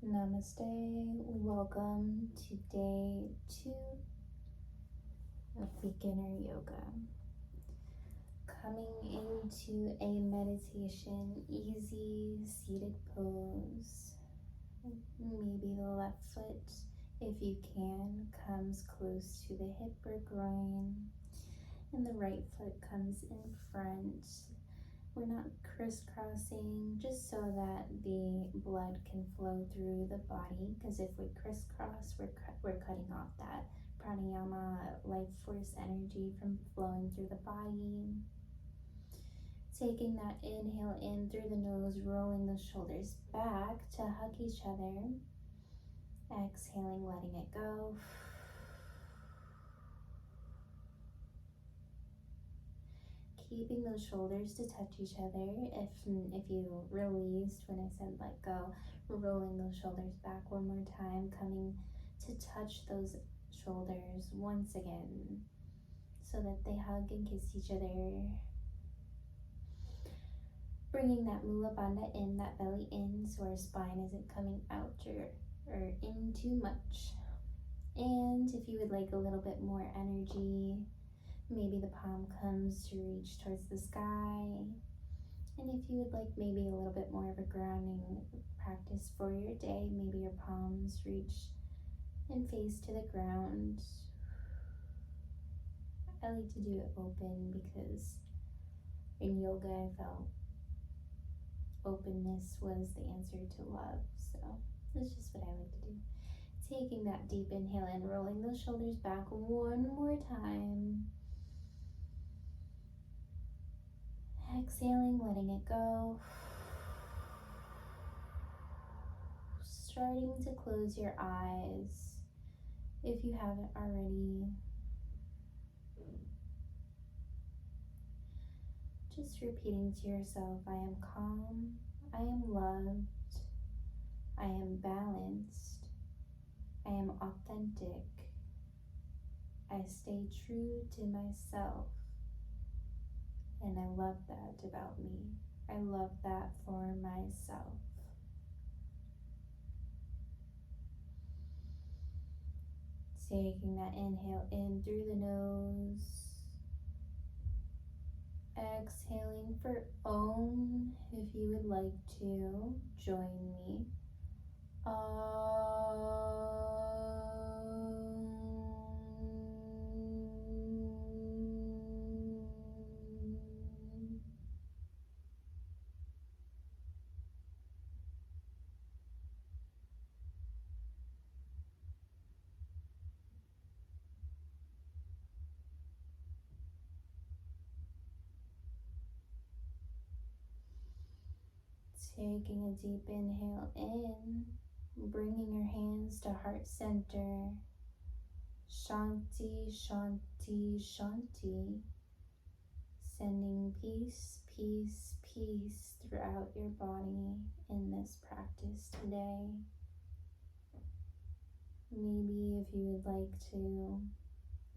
Namaste. Welcome to day 2 of beginner yoga. Coming into a meditation, easy seated pose. Maybe the left foot, if you can, comes close to the hip or groin, and the right foot comes in front. We're not crisscrossing, just so that the blood can flow through the body, because if we crisscross, we're cutting off that pranayama, life force energy from flowing through the body. Taking that inhale in through the nose, rolling the shoulders back to hug each other. Exhaling, letting it go. Keeping those shoulders to touch each other. If you released when I said let go, rolling those shoulders back one more time, coming to touch those shoulders once again so that they hug and kiss each other. Bringing that mula bandha in, that belly in, so our spine isn't coming out or in too much. And if you would like a little bit more energy, maybe the palm comes to reach towards the sky. And if you would like maybe a little bit more of a grounding practice for your day, maybe your palms reach and face to the ground. I like to do it open because in yoga I felt openness was the answer to love. So that's just what I like to do. Taking that deep inhale and rolling those shoulders back one more time. Exhaling, letting it go. Starting to close your eyes if you haven't already. Just repeating to yourself, I am calm, I am loved, I am balanced, I am authentic, I stay true to myself, and I love that about me. I love that for myself. Taking that inhale in through the nose. Exhaling for Om, if you would like to join me. Taking a deep inhale in, bringing your hands to heart center. Shanti, Shanti, Shanti. Sending peace, peace, peace throughout your body in this practice today. Maybe if you would like to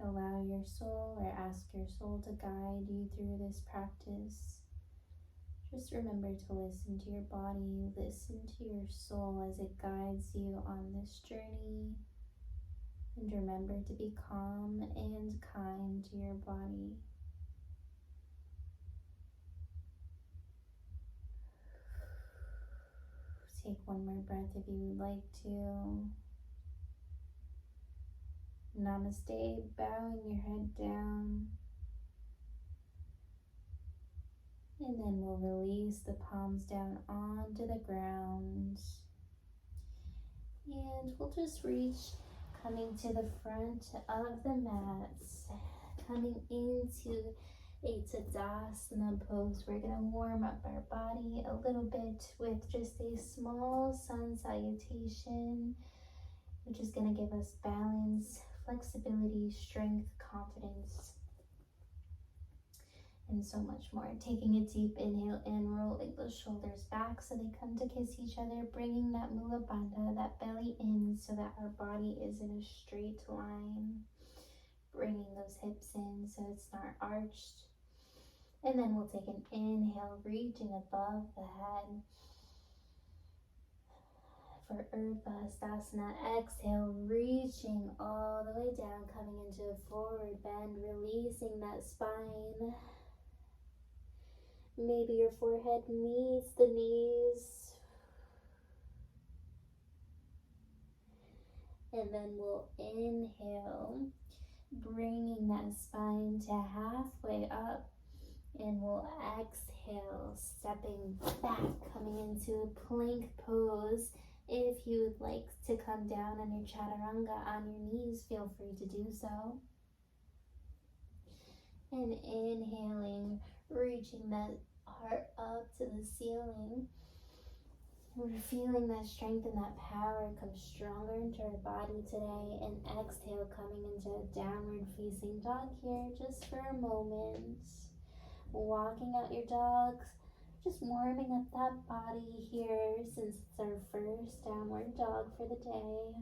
allow your soul or ask your soul to guide you through this practice, just remember to listen to your body, listen to your soul as it guides you on this journey. And remember to be calm and kind to your body. Take one more breath if you would like to. Namaste, bowing your head down. And then we'll release the palms down onto the ground. And we'll just reach, coming to the front of the mats, coming into a Tadasana pose. We're going to warm up our body a little bit with just a small sun salutation, which is going to give us balance, flexibility, strength, confidence, and so much more. Taking a deep inhale in, rolling those shoulders back so they come to kiss each other, bringing that mula bandha, that belly in so that our body is in a straight line, bringing those hips in so it's not arched. And then we'll take an inhale, reaching above the head, for Urdhva exhale, reaching all the way down, coming into a forward bend, releasing that spine. Maybe your forehead meets the knees. And then we'll inhale, bringing that spine to halfway up. And we'll exhale, stepping back, coming into a plank pose. If you would like to come down on your chaturanga on your knees, feel free to do so. And inhaling, reaching that heart up to the ceiling. We're feeling that strength and that power come stronger into our body today. And exhale, coming into a downward facing dog here just for a moment. Walking out your dogs, just warming up that body here since it's our first downward dog for the day.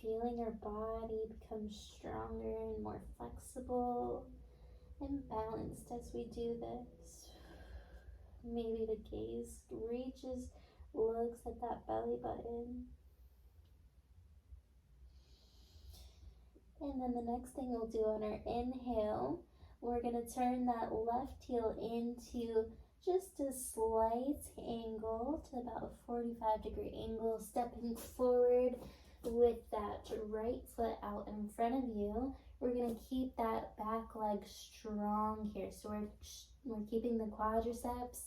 Feeling your body become stronger and more flexible and balanced as we do this. Maybe the gaze reaches, looks at that belly button. And then the next thing we'll do on our inhale, we're going to turn that left heel into just a slight angle to about a 45-degree angle, stepping forward with that right foot out in front of you. We're going to keep that back leg strong here. So we're keeping the quadriceps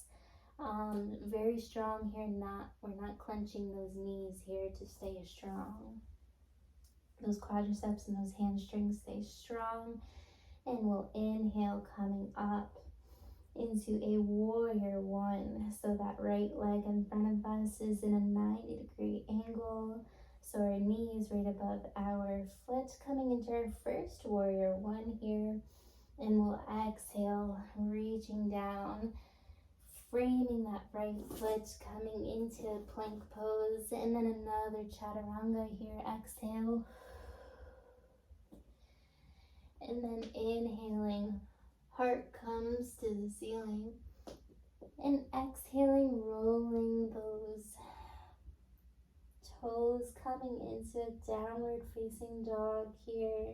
very strong here. We're not clenching those knees here to stay strong. Those quadriceps and those hamstrings stay strong. And we'll inhale, coming up into a warrior one. So that right leg in front of us is in a 90-degree angle. So our knees right above our foot, coming into our first warrior one here. And we'll exhale, reaching down, framing that right foot, coming into plank pose. And then another chaturanga here. Exhale. And then inhaling, heart comes to the ceiling. And exhaling, rolling those toes, coming into a downward facing dog here.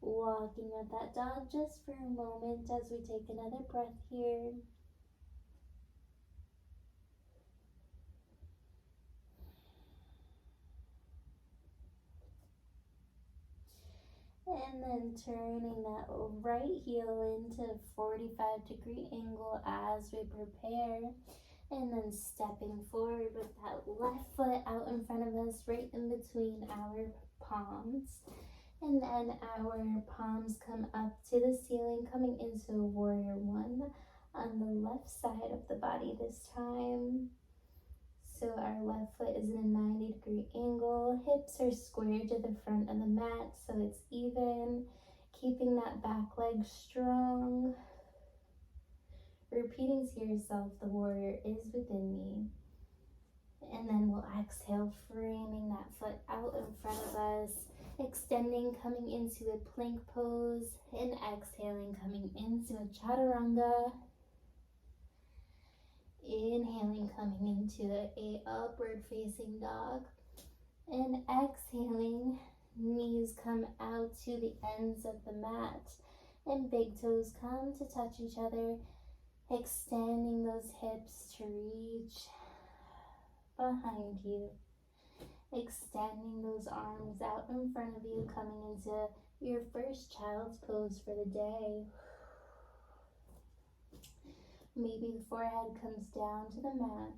Walking with that dog just for a moment as we take another breath here. And then turning that right heel into a 45-degree angle as we prepare. And then stepping forward with that left foot out in front of us, right in between our palms. And then our palms come up to the ceiling, coming into a warrior one on the left side of the body this time. So our left foot is in a 90-degree angle. Hips are squared to the front of the mat so it's even. Keeping that back leg strong. Repeating to yourself, the warrior is within me. And then we'll exhale, framing that foot out in front of us. Extending, coming into a plank pose. And exhaling, coming into a chaturanga. Inhaling, coming into a upward facing dog. And exhaling, knees come out to the ends of the mat. And big toes come to touch each other. Extending those hips to reach behind you. Extending those arms out in front of you, coming into your first child's pose for the day. Maybe the forehead comes down to the mat.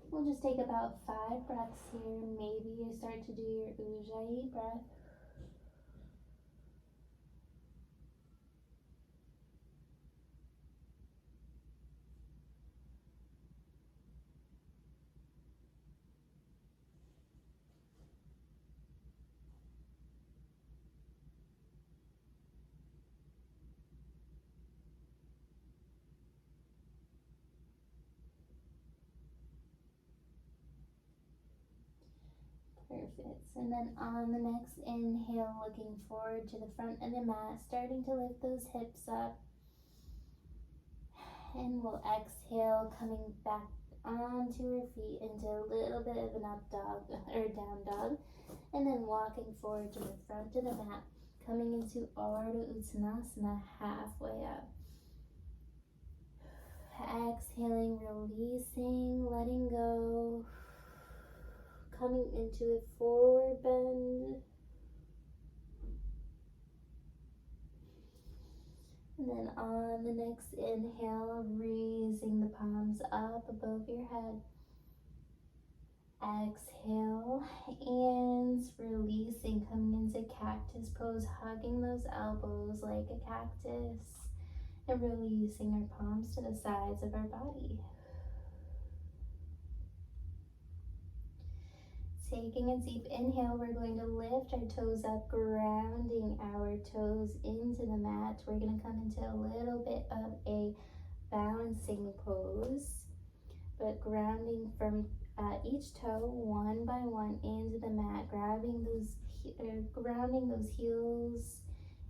We'll just take about 5 breaths here. Maybe you start to do your Ujjayi breath. Perfect. And then on the next inhale, looking forward to the front of the mat, starting to lift those hips up. And we'll exhale, coming back onto our feet into a little bit of an up dog or down dog. And then walking forward to the front of the mat, coming into Ardha Uttanasana, halfway up. Exhaling, releasing, letting go. Coming into a forward bend. And then on the next inhale, raising the palms up above your head. Exhale and releasing, coming into cactus pose, hugging those elbows like a cactus and releasing our palms to the sides of our body. Taking a deep inhale, we're going to lift our toes up, grounding our toes into the mat. We're going to come into a little bit of a balancing pose, but grounding from each toe one by one into the mat, grounding those heels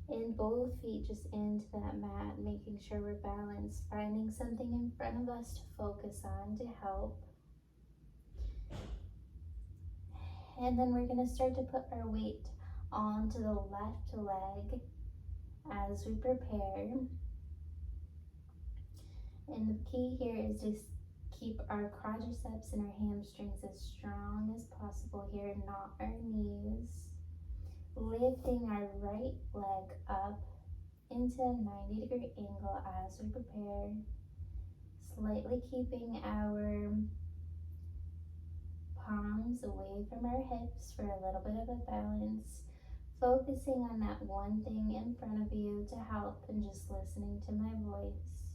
and both feet just into that mat, making sure we're balanced, finding something in front of us to focus on to help. And then we're going to start to put our weight onto the left leg as we prepare. And the key here is to keep our quadriceps and our hamstrings as strong as possible here, not our knees. Lifting our right leg up into a 90-degree angle as we prepare. Slightly keeping our palms away from our hips for a little bit of a balance, focusing on that one thing in front of you to help, and just listening to my voice.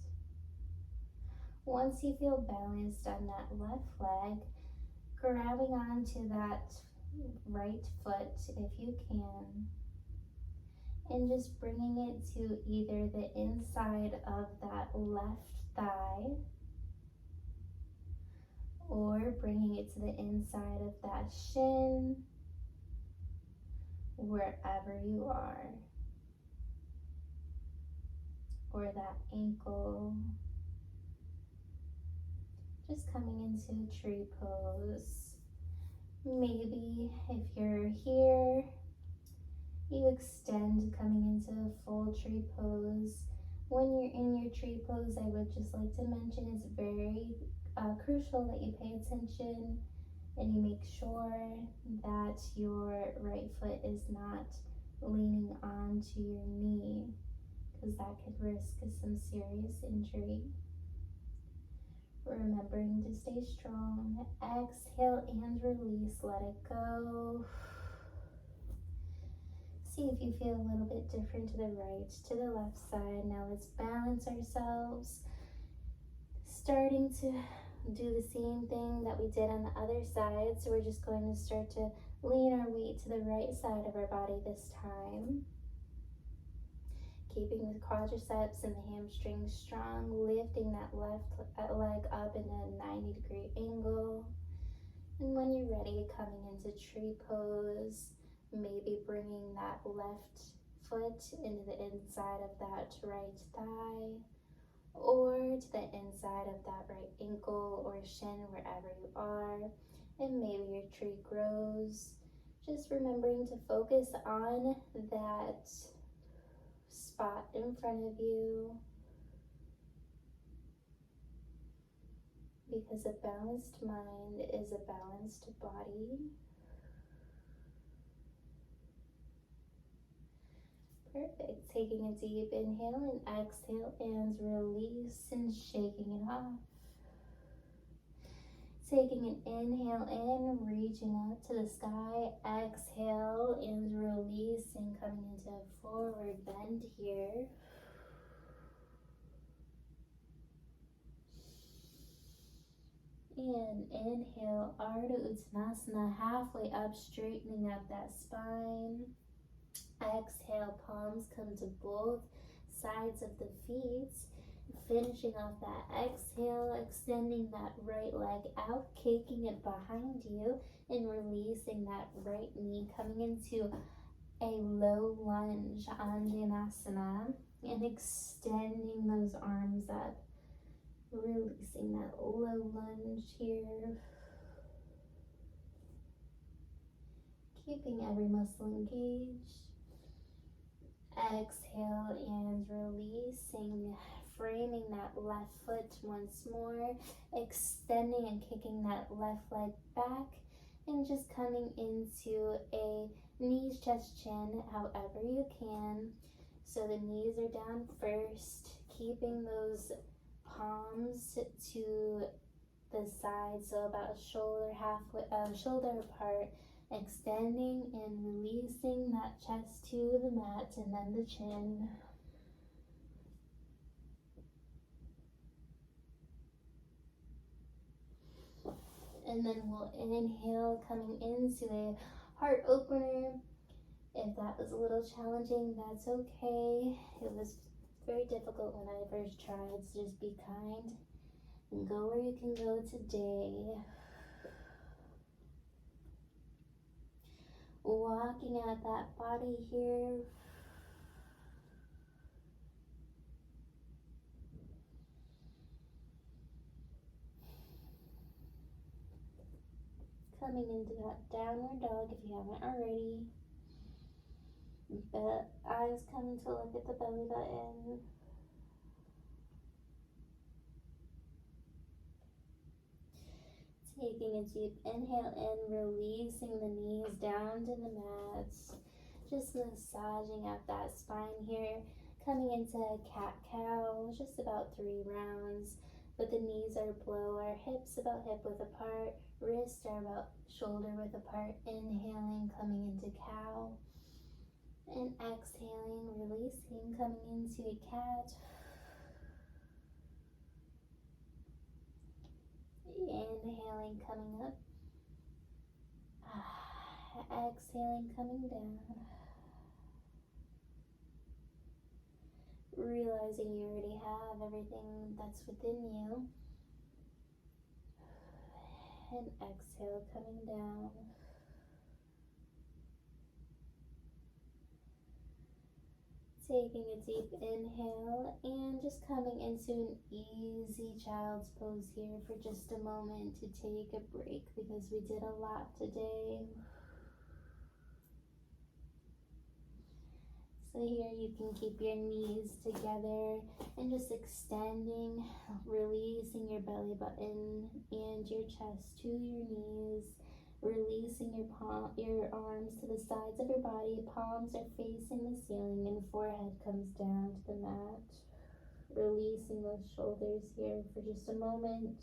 Once you feel balanced on that left leg, grabbing onto that right foot if you can, and just bringing it to either the inside of that left thigh or bringing it to the inside of that shin, wherever you are, or that ankle. Just coming into tree pose. Maybe if you're here, you extend, coming into a full tree pose. When you're in your tree pose, I would just like to mention it's very crucial that you pay attention and you make sure that your right foot is not leaning onto your knee, because that could risk some serious injury. Remembering to stay strong. Exhale and release, let it go. See if you feel a little bit different to the right, to the left side. Now let's balance ourselves. Starting to do the same thing that we did on the other side. So we're just going to start to lean our weight to the right side of our body this time. Keeping the quadriceps and the hamstrings strong, lifting that left leg up in a 90-degree angle. And when you're ready, coming into tree pose, maybe bringing that left foot into the inside of that right thigh, or to the inside of that right ankle or shin, wherever you are. And maybe your tree grows. Just remembering to focus on that spot in front of you, because a balanced mind is a balanced body. Perfect. Taking a deep inhale and exhale and release and shaking it off. Taking an inhale in, reaching up to the sky. Exhale and release and coming into a forward bend here. And inhale, Ardha Uttanasana, halfway up, straightening up that spine. Exhale, palms come to both sides of the feet. Finishing off that exhale, extending that right leg out, kicking it behind you, and releasing that right knee, coming into a low lunge, Anjanasana, and extending those arms up, releasing that low lunge here, keeping every muscle engaged. Exhale and releasing, framing that left foot once more, extending and kicking that left leg back, and just coming into a knees, chest, chin, however you can. So the knees are down first, keeping those palms to the side, so about shoulder apart, extending and releasing that chest to the mat and then the chin. And then we'll inhale, coming into a heart opener. If that was a little challenging, that's okay. It was very difficult when I first tried, so just be kind and go where you can go today. Walking out that body here. Coming into that downward dog if you haven't already. The eyes coming to look at the belly button. Taking a deep inhale in, releasing the knees down to the mats. Just massaging out that spine here. Coming into a cat-cow, just about 3 rounds. But the knees are below our hips, about hip width apart. Wrists are about shoulder width apart. Inhaling, coming into cow. And exhaling, releasing, coming into a cat. Inhaling, coming up. Exhaling, coming down. Realizing you already have everything that's within you. And exhale, coming down. Taking a deep inhale and just coming into an easy child's pose here for just a moment to take a break because we did a lot today. So here you can keep your knees together and just extending, releasing your belly button and your chest to your knees. Releasing your arms to the sides of your body. Palms are facing the ceiling and forehead comes down to the mat. Releasing those shoulders here for just a moment.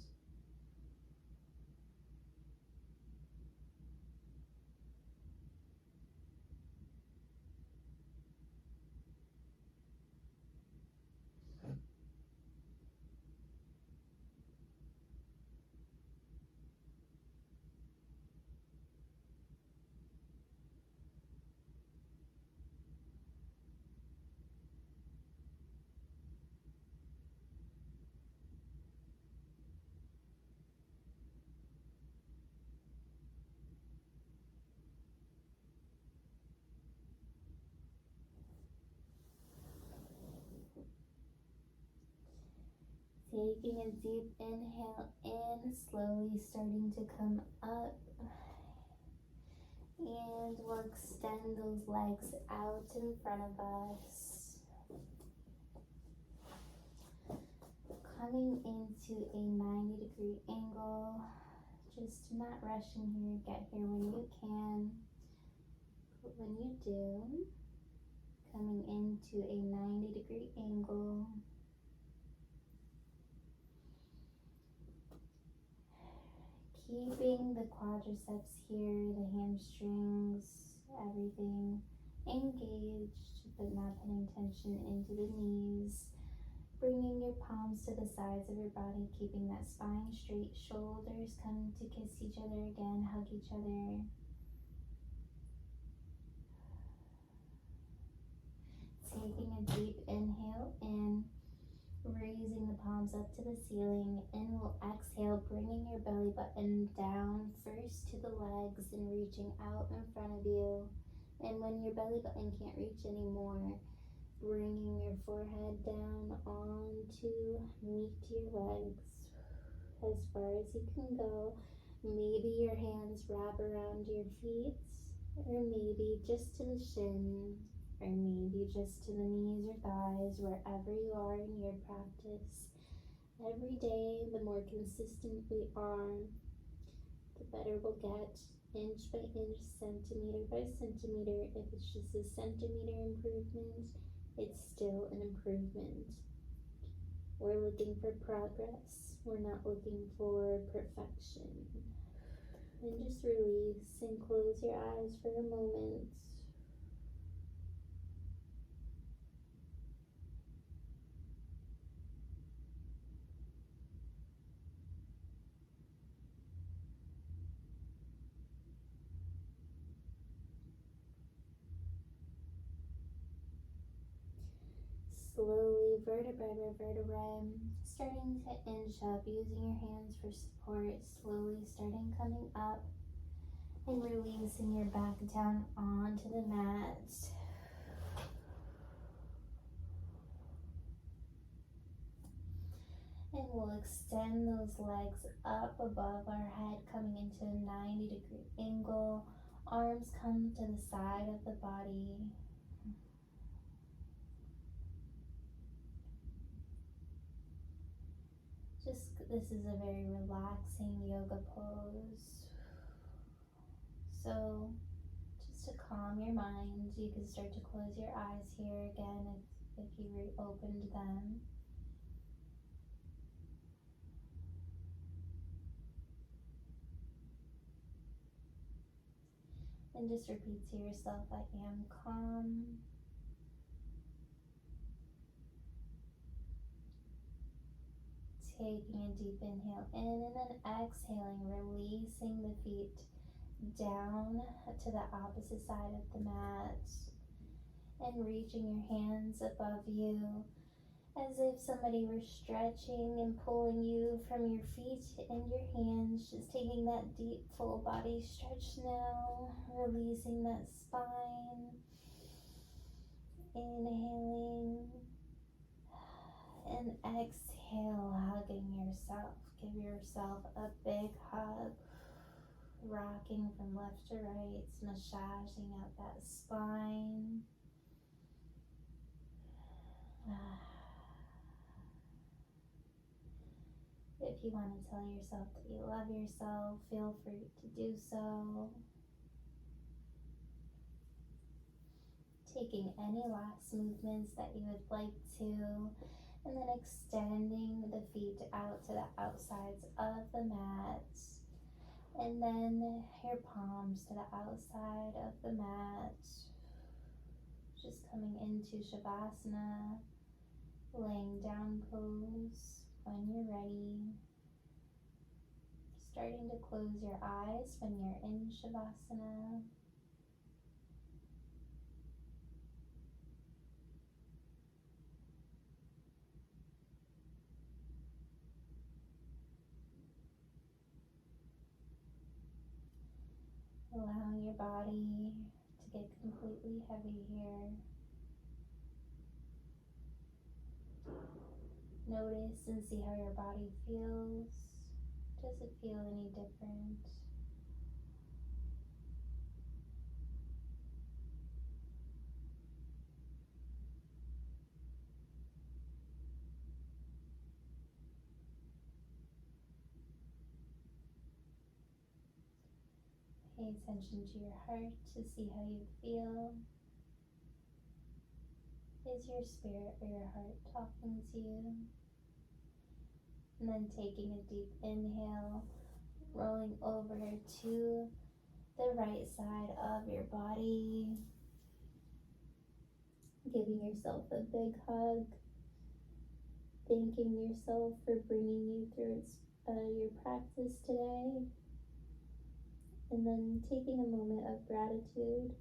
Taking a deep inhale in, slowly starting to come up. And we'll extend those legs out in front of us. Coming into a 90-degree angle. Just not rushing here, get here when you can. But when you do, coming into a 90-degree angle. Keeping the quadriceps here, the hamstrings, everything engaged, but not putting tension into the knees. Bringing your palms to the sides of your body, keeping that spine straight, shoulders come to kiss each other again, hug each other. Taking a deep inhale in Raising the palms up to the ceiling, and we'll exhale, bringing your belly button down first to the legs and reaching out in front of you. And when your belly button can't reach anymore, bringing your forehead down onto meet your legs as far as you can go. Maybe your hands wrap around your feet, or maybe just to the shins, or maybe just to the knees or thighs, wherever you are in your practice. Every day, the more consistent we are, the better we'll get, inch by inch, centimeter by centimeter. If it's just a centimeter improvement, it's still an improvement. We're looking for progress. We're not looking for perfection. And just release and close your eyes for a moment. Slowly, vertebrae by vertebrae, starting to inch up, using your hands for support, slowly starting coming up, and releasing your back down onto the mat. And we'll extend those legs up above our head, coming into a 90-degree angle. Arms come to the side of the body. This is a very relaxing yoga pose. So just to calm your mind, you can start to close your eyes here again if you reopened them. And just repeat to yourself, I am calm. Taking a deep inhale in, and then exhaling, releasing the feet down to the opposite side of the mat, and reaching your hands above you as if somebody were stretching and pulling you from your feet and your hands. Just taking that deep full body stretch now, releasing that spine, inhaling and exhale, hugging yourself. Give yourself a big hug, rocking from left to right, massaging out that spine. If you want to tell yourself that you love yourself, feel free to do so. Taking any last movements that you would like to, and then extending the feet out to the outsides of the mat, and then your palms to the outside of the mat. Just coming into Shavasana, laying down pose when you're ready. Starting to close your eyes when you're in Shavasana. Allowing your body to get completely heavy here. Notice and see how your body feels. Does it feel any different? Pay attention to your heart to see how you feel. Is your spirit or your heart talking to you? And then taking a deep inhale, rolling over to the right side of your body. Giving yourself a big hug. Thanking yourself for bringing you through your practice today. And then taking a moment of gratitude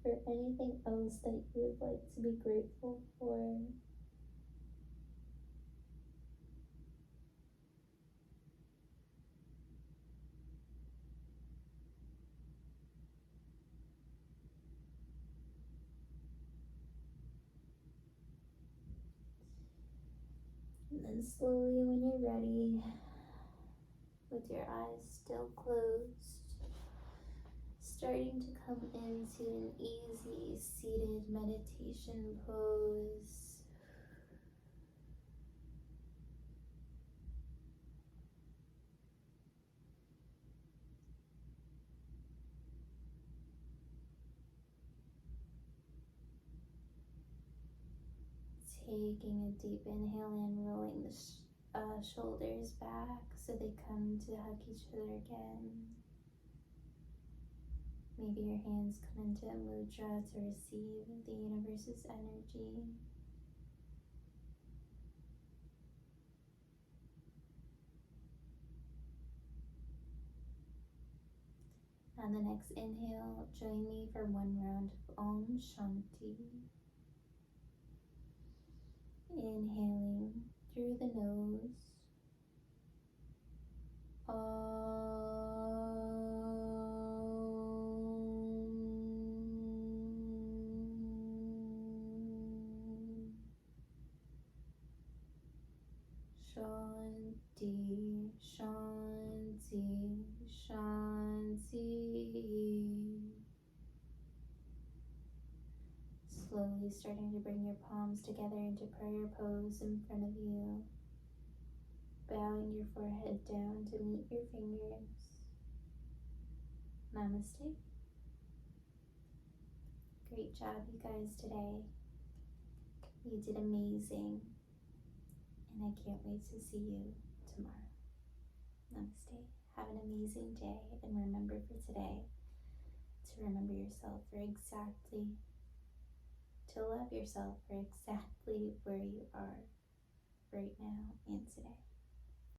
for anything else that you would like to be grateful for. And then slowly, when you're ready, with your eyes still closed, starting to come into an easy seated meditation pose. Taking a deep inhale in, rolling the shoulders back so they come to hug each other again. Maybe your hands come into a mudra to receive the universe's energy. On the next inhale, join me for one round of Om Shanti. Inhaling through the nose. Shanti, Shanti, Shanti. Slowly starting to bring your palms together into prayer pose in front of you. Bowing your forehead down to meet your fingers. Namaste. Great job, you guys, today. You did amazing. And I can't wait to see you tomorrow. Namaste. Have an amazing day. And remember for today to remember yourself for exactly, to love yourself for exactly where you are right now and today.